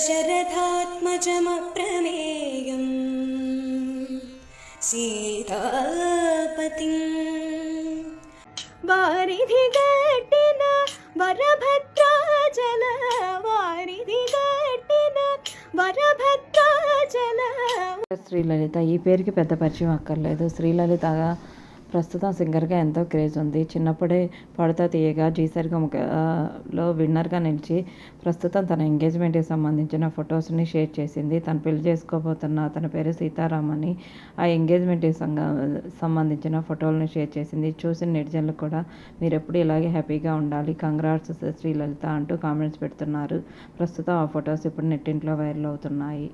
दशरथात्मजमप्रमेयं सीतापतिं वारिधिगट्टिन वरभद्राचल वारिधिगट्टिन वरभद्राचल. శ్రీలలిత ఈ పేరుకి పెద్ద పరిచయం అక్కర్లేదు. శ్రీలలిత ప్రస్తుతం సింగర్గా ఎంతో క్రేజ్ ఉంది. చిన్నప్పుడే పాడుతా తీయగా జీ సరిగమలో విన్నర్గా నిలిచి ప్రస్తుతం తన ఎంగేజ్మెంట్కి సంబంధించిన ఫొటోస్ని షేర్ చేసింది. తను పెళ్లి చేసుకోబోతున్న అతని పేరు సీతారాం అని. ఆ ఎంగేజ్మెంట్కి సంబంధించిన ఫోటోలను షేర్ చేసింది. చూసిన నెటిజన్లు కూడా మీరు ఎప్పుడు ఇలాగే హ్యాపీగా ఉండాలి, కంగ్రాట్స్ శ్రీలలిత అంటూ కామెంట్స్ పెడుతున్నారు. ప్రస్తుతం ఆ ఫొటోస్ ఇప్పుడు నెట్టింట్లో వైరల్ అవుతున్నాయి.